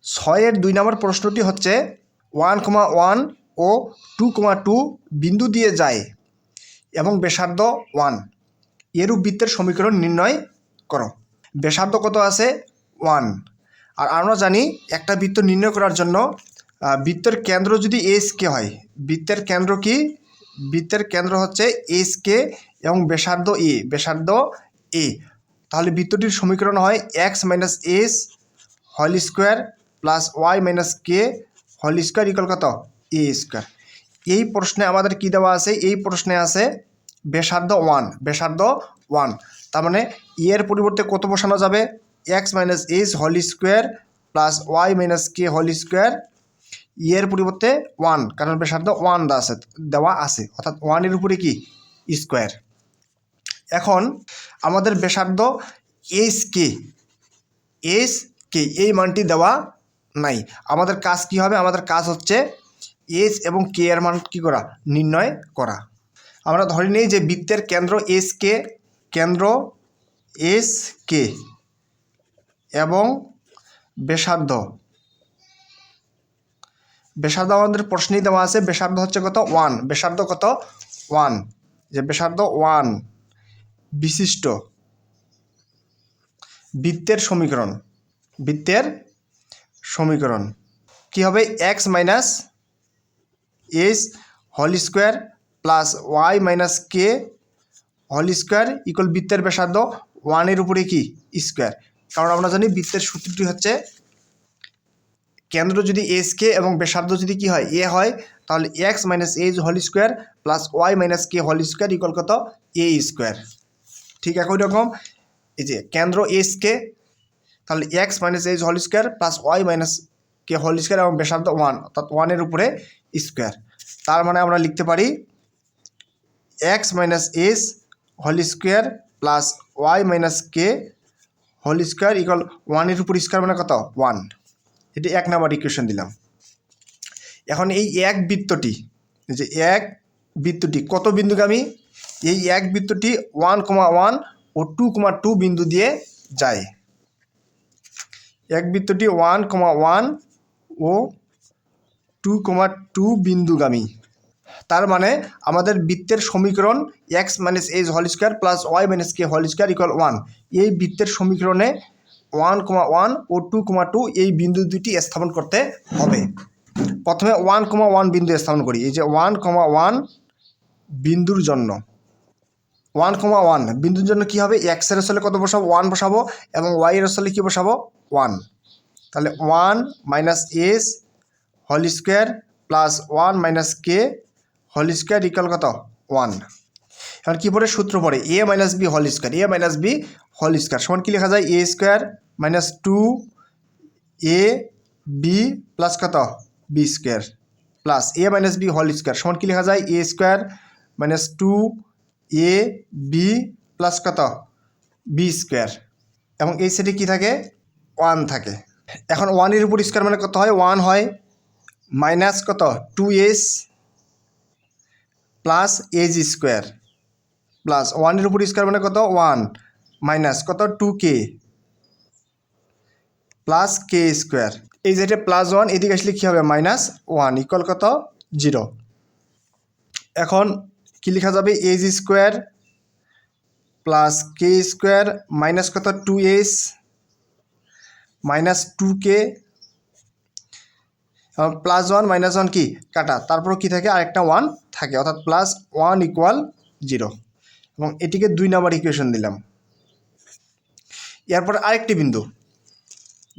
ছয়ের 2 নম্বর প্রশ্নটি হচ্ছে 1,1 ও 2,2 বিন্দু দিয়ে যায় এবং ব্যাসার্ধ 1, এরূপ বৃত্তের সমীকরণ নির্ণয় করো। ব্যাসার্ধ কত আছে? 1। আর আমরা জানি একটা বৃত্ত নির্ণয় করার জন্য বৃত্তের কেন্দ্র যদি এসকে হয়, বৃত্তের কেন্দ্র কি? বৃত্তের কেন্দ্র হচ্ছে এসকে এবং ব্যাসার্ধ এ, তাহলে বৃত্তটির সমীকরণ হয় x minus S whole square plus Y minus K whole square equal কত? A square. এই প্রশ্নে আমাদের কি দেওয়া আছে? এই প্রশ্নে আছে ব্যাসার্ধ 1, তার মানে এর পরিবর্তে কত বসানো যাবে? x minus S whole square plus Y minus K whole square, এর পরিবর্তে 1, কারণ ব্যাসার্ধ 1 দেওয়া আছে, অর্থাৎ 1-এর উপরে কি? স্কোয়ার। এখন আমাদের ব্যাসার্ধ এস কে এই মানটি দেওয়া নাই। আমাদের কাজ কি হবে? আমাদের কাজ হচ্ছে এস এবং কে এর মান কি করা? নির্ণয় করা। আমরা ধরে নিই যে বৃত্তের কেন্দ্র এস কে এবং ব্যাসার্ধ আমাদের প্রশ্নেই দেওয়া আছে। ব্যাসার্ধ হচ্ছে কত? 1। ব্যাসার্ধ কত? 1। যে ব্যাসার্ধ 1 বিশিষ্ট বৃত্তের সমীকরণ কি হবে? x minus S whole square plus Y minus K whole square equal বৃত্তের ব্যাসার্ধ 1-এর উপরে কি? স্কোয়ার। কারণ আমরা জানি বৃত্তের সূত্রটি হচ্ছে কেন্দ্র যদি এস কে এবং ব্যাসার্ধ যদি কি হয়? এ হয়, তাহলে x minus S whole square plus Y minus K whole square equal কত? A square. ঠিক একই রকম এই যে কেন্দ্র এস কে, তাহলে x minus S whole square plus Y minus K whole square এবং ব্যাসার্ধ 1, অর্থাৎ 1-এর উপরে স্কোয়ার। তার মানে আমরা লিখতে পারি x minus S whole square plus Y minus K whole square equal 1-এর উপর স্কোয়ার মানে কত? 1। এটি 1 নাম্বার ইকুয়েশন দিলাম। এখন এই এক বৃত্তটি কত বিন্দুগামী? এই এক বৃত্তটি 1,1 ও 2,2 বিন্দু দিয়ে যায়। এক বৃত্তটি 1,1 ও 2,2 বিন্দুগামী। তার মানে আমাদের বৃত্তের সমীকরণ x minus S whole square plus Y minus K whole square equal 1। এই বৃত্তের সমীকরণে 1,1 ও 2,2 এই বিন্দু দুটি স্থাপন করতে হবে। প্রথমে 1,1 বিন্দু স্থাপন করি। এই যে 1,1 বিন্দুর জন্য 1,1 বিন্দুর জন্য কি হবে? x এর স্থলে কত বসাবো? 1 বসাবো এবং y এর স্থলে কি বসাবো? 1। তাহলে 1 minus S whole square plus 1 minus K whole square equal কত? 1। এখন কী পড়ে? সূত্র পড়ে A minus B whole square সমান কি লেখা যায়? A square minus 2 A B plus কত? B square plus A minus B whole square সমান কি লেখা যায়? A square minus 2 A B plus কত? বি স্কোয়ার, এবং এই সেটে কী থাকে? 1 থাকে। এখন 1-এর উপর স্কোয়ার মানে কত হয়? 1 হয়, মাইনাস কত? 2s plus S square plus 1-এর উপর স্কোয়ার মানে কত? 1 মাইনাস কত? 2k plus K square. এই যেটা প্লাস 1 এদিকে আসলে কী হবে? মাইনাস 1 ইকুয়াল কত? 0। এখন কি লেখা যাবে? Age square plus K square minus কত? 2s minus 2k plus 1 minus 1 কি কাটা, তারপর কি থাকে? আরেকটা 1 থাকে, অর্থাৎ প্লাস 1 ইকুয়াল 0। এবং এটিকে 2 নাম্বার ইকুয়েশন দিলাম। এরপর আরেকটি বিন্দু,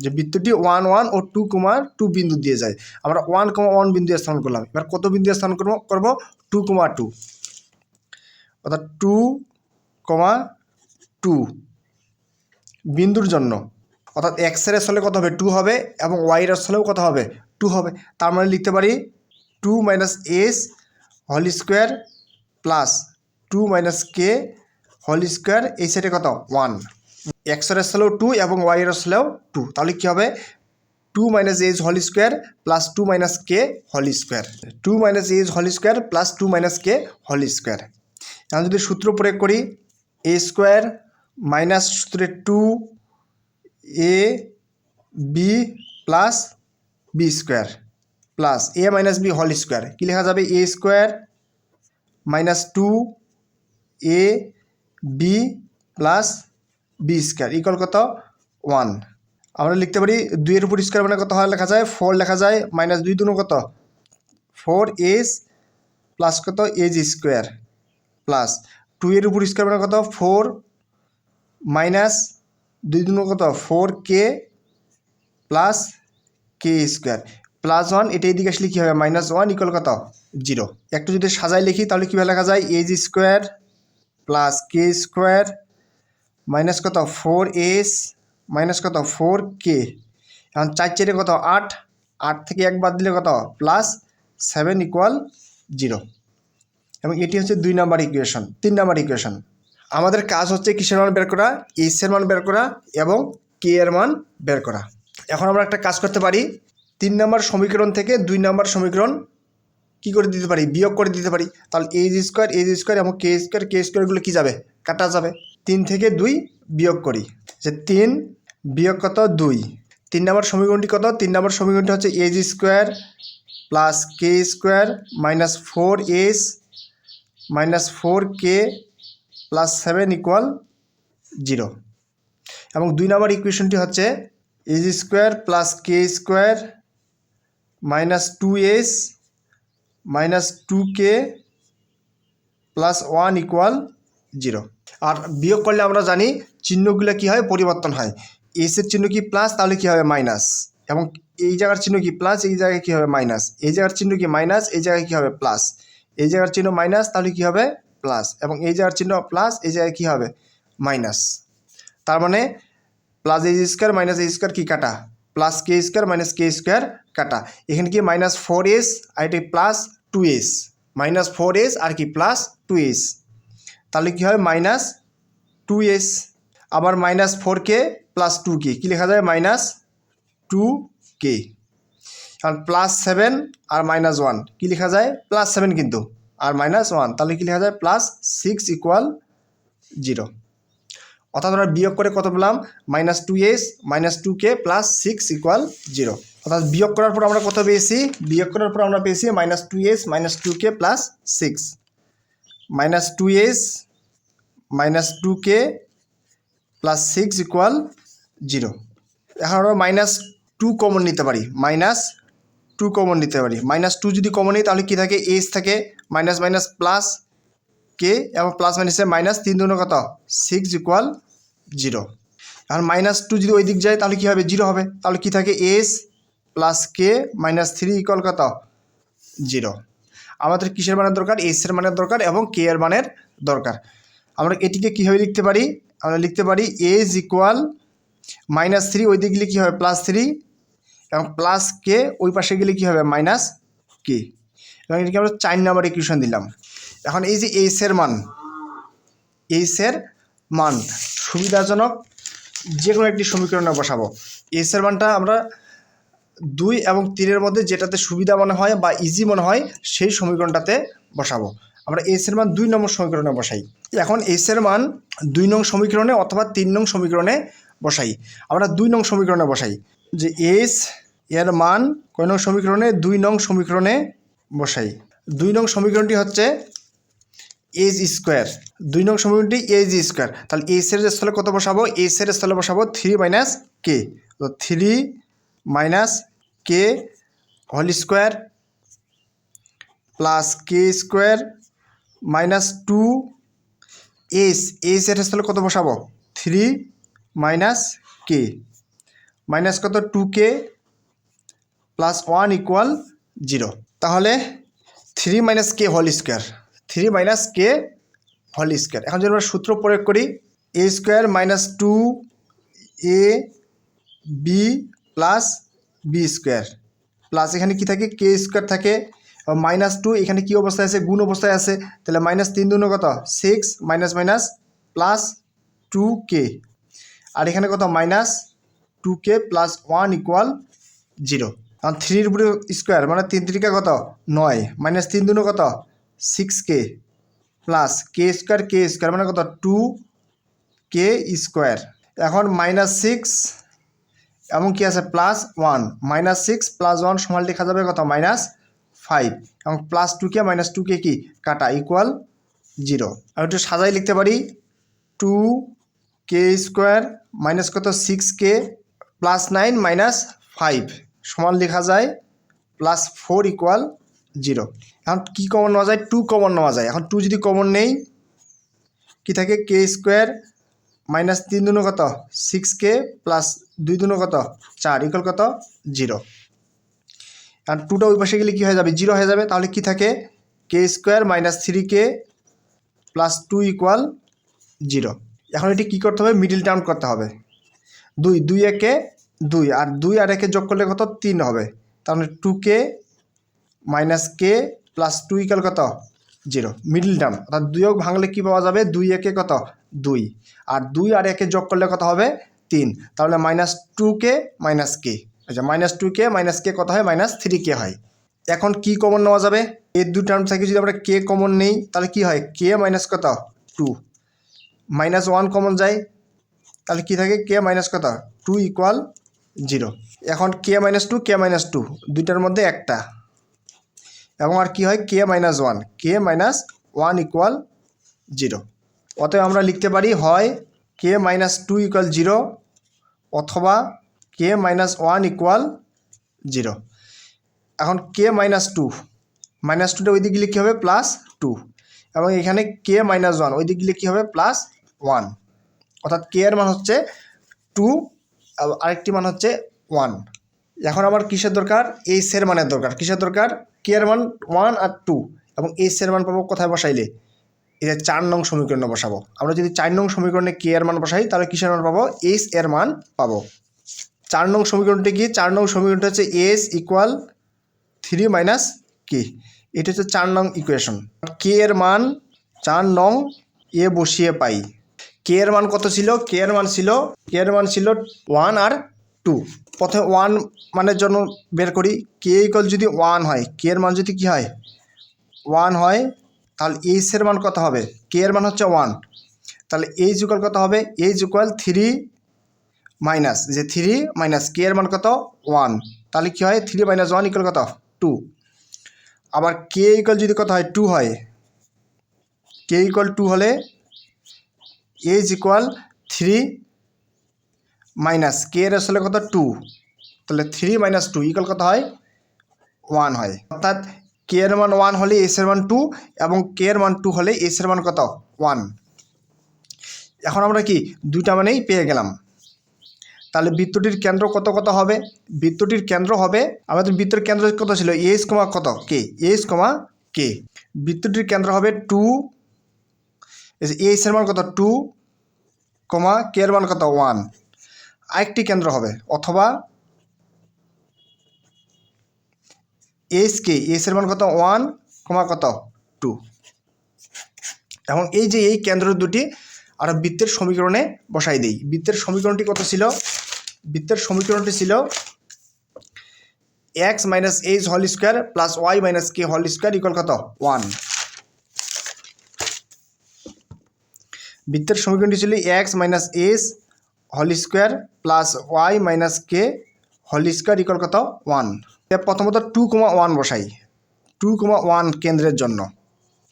যে বৃত্তটি 1,1 ও 2,2 বিন্দু দিয়ে যায়। আমরা 1,1 বিন্দু স্থাপন করলাম। এবার কত বিন্দু স্থাপন করব? 2,2, অর্থাৎ 2,2 বিন্দুর জন্য, অর্থাৎ x এর স্থলে কত হবে? 2 হবে এবং y এর স্থলেও কত হবে? 2 হবে। তার মানে লিখতে পারি 2 minus S whole square plus 2 minus K whole square, এই সেটে কত? 1। x এর স্থলেও 2 এবং y এর স্থলেও 2, তাহলে কী হবে? 2 minus S whole square plus 2 minus K whole square, 2 minus S whole square plus 2 minus K whole square. এখন যদি সূত্র প্রয়োগ করি, এ স্কোয়ার মাইনাস সূত্রে 2 A B plus B square plus A minus B whole square, কী লেখা যাবে A square minus 2 A B plus B square equal কত 1। আমরা লিখতে পারি 2 এর উপর স্কোয়ার মানে কত হয় লেখা যায় 4 লেখা যায়, মাইনাস 2 দুনো কত 4s প্লাস কত এজ স্কোয়ার প্লাস 2 এর উপর স্কোয়ার মানে কত 4 মাইনাস 2 দুনো কত 4k plus K square plus 1, এটা এদিকে আসলে কী হবে -1 ইকুয়াল কত 0। একটু যদি সাজাই লিখি তাহলে কীভাবে লেখা যায় age square plus K square minus কত 4s মাইনাস কত 4k, এখন 4 4 কত 8, 8 থেকে 1 বাদ দিলে কত +7 ইকুয়াল 0। এবং এটি হচ্ছে 2 নম্বর ইকুয়েশন। 3 নম্বর ইকুয়েশন আমাদের কাজ হচ্ছে কিসের মান বের করা, এস এর মান বের করা এবং কে এর মান বের করা। এখন আমরা একটা কাজ করতে পারি, 3 নম্বর সমীকরণ থেকে 2 নম্বর সমীকরণ কী করে দিতে পারি বিয়োগ করে দিতে পারি। তাহলে এজ স্কোয়ার এবং কে স্কোয়ারগুলো কী যাবে কাটা যাবে। 3 থেকে 2 বিয়োগ করি, যে 3 বিয়োগ কত 2। 3 নম্বর সমীকরণটি কত, 3 নম্বর সমীকরণটি হচ্ছে S square plus K square minus 4s minus 4k plus 7 equal 0। এবং 2 নম্বর ইকুয়েশনটি হচ্ছে S square plus K square minus 2s minus 2k plus 1 equal 0। আর বিয়োগ করলে আমরা জানি চিহ্নগুলো কী হয় পরিবর্তন হয়, এসের চিহ্ন কি প্লাস তাহলে কী হবে মাইনাস, এবং এই জায়গার চিহ্ন কি প্লাস এই জায়গায় কী হবে মাইনাস, এই জায়গার চিহ্ন কি মাইনাস এই জায়গায় কী হবে প্লাস, এই জায়গার চিহ্ন মাইনাস তাহলে কী হবে প্লাস, এবং এই জায়গার চিহ্ন প্লাস এই জায়গায় কী হবে মাইনাস। তার মানে প্লাস এজ স্কোয়ার মাইনাস এ স্কোয়ার কী কাটা, প্লাস কে স্কোয়ার মাইনাস কে স্কোয়ার কাটা, এখানে কি -4s আর এটি প্লাস 2s, -4s আর কি প্লাস 2s, তাহলে কী হয় -2s, আবার -4k প্লাস 2k কী লেখা যায় -2k, কারণ +7 আর -1 কী লেখা যায় +7 কিন্তু আর -1 তাহলে কী লেখা যায় +6 ইকুয়াল 0। অর্থাৎ আমরা বিয়োগ করে কত পেলাম -2s -2k প্লাস 6 ইকুয়াল 0। অর্থাৎ বিয়োগ করার পর আমরা কত পেয়েছি, বিয়োগ করার পর আমরা পেয়েছি -2s -2k plus 6, -2s -2k plus 6 equal 0। এখন আমরা -2 কমন নিতে পারি, -2 কমন নিতে পারি, -2 যদি কমন নিই তাহলে কী থাকে এস থাকে মাইনাস মাইনাস প্লাস কে এবং প্লাস মাইনাসে -3 দুগুণ কত 6 ইকুয়াল 0। এখন -2 যদি ওই দিক যায় তাহলে কী হবে 0 হবে, তাহলে কী থাকে এস প্লাস কে -3 ইকুয়াল কত 0। আমাদের কিসের মানের দরকার, এস এর মানের দরকার এবং কে এর মানের দরকার। আমরা এটিকে কীভাবে লিখতে পারি, আমরা লিখতে পারি এজ ইকুয়াল -3 ওই দিকে গেলে কী হবে +3 এবং প্লাস কে ওই পাশে গেলে কী হবে -k, এবং এটিকে আমরা 4 নম্বর ইকুয়েশন দিলাম। এখন এই যে এস এর মান সুবিধাজনক যে কোনো একটি সমীকরণে বসাবো। এস এর মানটা আমরা 2 এবং 3-এর মধ্যে যেটাতে সুবিধা মনে হয় বা ইজি মনে হয় সেই সমীকরণটাতে বসাবো। আমরা এস এর মান 2 নম্বর সমীকরণে বসাই। এখন এস এর মান 2 নং সমীকরণে অথবা 3 নং সমীকরণে বসাই। আমরা 2 নং সমীকরণে বসাই, যে এস এর মান কয় নং সমীকরণে 2 নং সমীকরণে বসাই। 2 নং সমীকরণটি হচ্ছে এজ স্কোয়ার, 2 নং সমীকরণটি এজ স্কোয়ার, তাহলে এস এর স্থলে কত বসাবো, এস এর স্থলে বসাবো 3 - k, তো 3 - k whole square plus K square -2 S এর স্থলে কত বসাবো 3 - k মাইনাস কত 2k প্লাস 1 ইকুয়াল 0। তাহলে 3 - k whole square, 3 - k whole square. এখন যদি আমরা সূত্র প্রয়োগ করি a square -2ab plus B square plus এখানে কি থাকে কে স্কোয়ার থাকে, -2 এখানে কি অবস্থায় আছে গুণ অবস্থায় আছে, তাহলে -3 দুগুণ কত 6 মাইনাস মাইনাস প্লাস 2k, আর এখানে কত -2k প্লাস 1 ইকুয়াল 0। কারণ 3-এর উপরে স্কোয়ার মানে 3 3 কত 9, -3 দুগুণ কত 6k প্লাস কে স্কোয়ার মানে কত 2k স্কোয়ার। এখন -6 এবং কি আছে প্লাস 1 -6 + 1 সমান লেখা যাবে কত -5 এবং +2k -2k কি কাটা ইকুয়াল 0। আমি একটু সাজাই লিখতে পারি 2k² মাইনাস কত 6k +9 -5 সমান লেখা যায় +4 ইকুয়াল 0। এখন কি কমন নেওয়া যায় 2 কমন নেওয়া যায়। এখন 2 যদি কমন নেই কি থাকে k² -3 দুনো কত 6k +2 দুনো কত 4 ইকুয়াল কত 0। আর 2টা ওই পাশে গেলে কি হয়ে যাবে 0 হয়ে যাবে। তাহলে কি থাকে k² -3k +2 ইকুয়াল 0। এখন এটি কি করতে হবে মিডিল টার্ম করতে হবে 2 2 একে 2 আর 2 আর একে যোগ করলে কত 3 হবে। তাহলে 2k - k +2 ইকুয়াল কত 0 মিডিল টার্ম অর্থাৎ 2 ভাঙলে কি পাওয়া যাবে 2 একে কত 2 আর 2 আর একে যোগ করলে কত হবে 3। তাহলে -2k - k আচ্ছা -2k - k কত হয় -3k হয়। এখন কি কমন নেওয়া যাবে এই দুই টার্ম থেকে যদি আমরা k কমন নেই তাহলে কি হয় k মাইনাস কত 2 -1 কমন যায় তাহলে কি থাকে k মাইনাস কত 2 ইকুয়াল 0। এখন k - 2 k - 2 দুইটার মধ্যে একটা এবং আর কি হয় k - 1 k - 1 ইকুয়াল 0। অতএব আমরা লিখতে পারি হয় k - 2 ইকুয়াল 0 অথবা k - 1 ইকুয়াল 0। এখন k - 2 -2টা ওই দিকে গেলে কী হবে +2 এবং এখানে k - 1 ওই দিকে গেলে কী হবে +1 অর্থাৎ k এর মান হচ্ছে 2 আরেকটি মান হচ্ছে 1। এখন আমার কিসের দরকার এইচ এর মানের দরকার। কিসের দরকার k এর মান 1 আর 2 এবং এইচ এর মান পাবো কোথায় বসাইলে এই যে 4 নং সমীকরণে বসাবো। আমরা যদি 4 নং সমীকরণে k এর মান বসাই তাহলে কিসের মান পাবো এইচ এর মান পাবো। 4 নং সমীকরণটি কি 4 নং সমীকরণটা হচ্ছে এইচ ইকুয়াল 3 - k এটা হচ্ছে 4 নং ইকুয়েশন। k এর মান 4 নং এ বসিয়ে পাই। k এর মান কত ছিল k এর মান ছিল 1 আর 2। প্রথমে 1 মানের জন্য বের করি k ইকুয়াল যদি 1 হয় k এর মান যদি কি হয় 1 হয় তাহলে এইচ এর মান কত হবে k এর মান হচ্ছে 1 তাহলে এইচ ইকুয়াল কত হবে এইচ ইকুয়াল 3 মাইনাস যে 3 - k এর মান কত 1 তাহলে কি হয় 3 - 1 ইকুয়াল কত 2। আবার k ইকুয়াল যদি কত হয় 2 হয় k ইকুয়াল 2 হলে এইচ ইকুয়াল 3 - k এর আসলে কত 2 তাহলে 3 - 2 ইকুয়াল কত হয় 1 হয়। অর্থাৎ k এর মান 1 হলে এইচ এর মান 2 এবং k এর মান 2 হলে এইচ এর মান কত 1। এখন আমরা কি দুইটা মানেই পেয়ে গেলাম। তাহলে বৃত্তটির কেন্দ্র কত কত হবে বৃত্তটির কেন্দ্র হবে আমাদের বৃত্তের কেন্দ্র কত ছিল এইচ কমা কত k এইচ কমা k বৃত্তটির কেন্দ্র হবে 2 এইচ এর মান কত 2 কমা k এর মান কত 1 আরেকটি কেন্দ্র হবে অথবা এইচ এর মান কত 1 কমা কত 2 এবং এই যে এই কেন্দ্র দুটি আর বৃত্তের সমীকরণে বসাই দেই। বৃত্তের সমীকরণটি কত ছিল বৃত্তের সমীকরণটি ছিল x - h whole square plus y - k whole square equal কত 1। বৃত্তের সমীকরণটি ছিল x - h whole square plus y - k whole square equal কত 1। প্রথমত 2,1 বসাই 2,1 কেন্দ্রের জন্য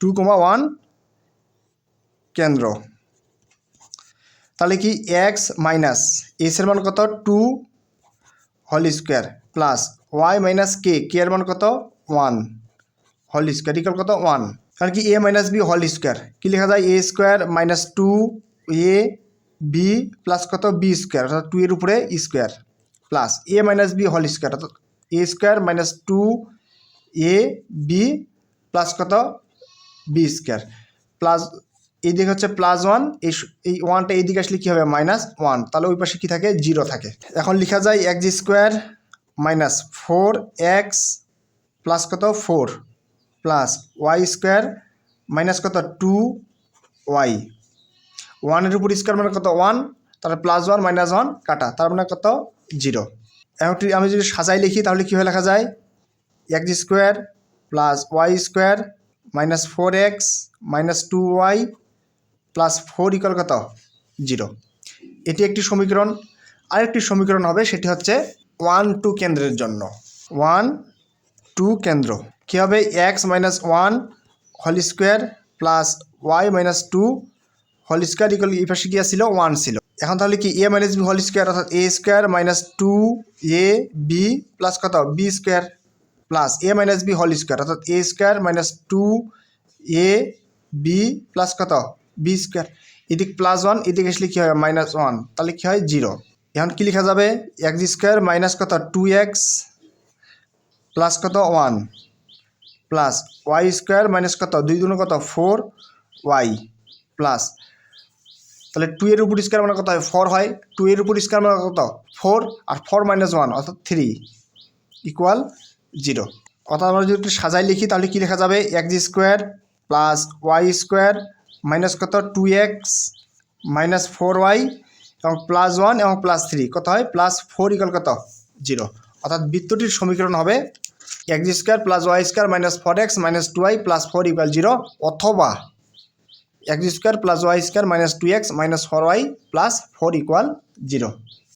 2,1 কেন্দ্র তাহলে কি x - h এর মান কত 2 whole square plus y - k এর মান কত 1 হোল স্কয়ার ইকুয়াল কত 1। কারণ কি a - b হোল স্কয়ার কি লেখা যায় a স্কয়ার - 2ab প্লাস কত b স্কয়ার অর্থাৎ 2 এর উপরে square plus a - b whole square অর্থাৎ a স্কয়ার - 2ab প্লাস কত b স্কয়ার প্লাস এই দিকে হচ্ছে +1 এই 1টা এই দিকে আসলে কী হবে -1 তাহলে ওই পাশে কী থাকে 0 থাকে। এখন লেখা যায় x স্কোয়ার -4x প্লাস কত 4 প্লাস y স্কোয়ার মাইনাস কত 2y 1 এর উপর স্কোয়ার মানে কত 1 তাহলে +1 - 1 কাটা তার মানে কত 0। এখন আমি যদি সাজাই লিখি তাহলে কীভাবে লেখা যায় x square plus y square -4x -2y +4 equal কত 0। এটি একটি সমীকরণ। আরেকটি সমীকরণ হবে, সেটি হচ্ছে 1 2 কেন্দ্রের জন্য। 1 2 কেন্দ্র কী হবে, X minus 1 whole square plus Y minus 2 whole square equal এই পাশে কী ছিল 1 ছিল। এখন তাহলে কি A minus B whole square অর্থাৎ A square minus 2 A B plus কত B square plus A minus B whole square অর্থাৎ A square minus 2 A B plus কত বি স্কোয়ার। এদিক +1 এদিকে আসলে কী হয় -1, তাহলে কী হয় 0। এখন কী লেখা যাবে, এক্স স্কোয়ার মাইনাস কত 2x প্লাস কত 1 প্লাস ওয়াই স্কোয়ার মাইনাস কত 2 2 কত 4y প্লাস, তাহলে 2 এর উপর স্কোয়ার মানে কত হয় 4 হয়, 2 এর উপর স্কোয়ার মানে কত 4 আর 4 - 1 অর্থাৎ 3 ইকুয়াল 0। অর্থাৎ আমরা যদি একটু সাজাই লিখি তাহলে কী লেখা যাবে, X square plus Y square minus কত 2x মাইনাস 4y এবং +1 এবং +3 কত হয় +4 ইকুয়াল কত 0। অর্থাৎ বৃত্তটির সমীকরণ হবে X square plus Y square minus 4x minus 2y plus 4 equal 0, অথবা X square plus Y square minus 2x minus 4y plus 4 equal 0।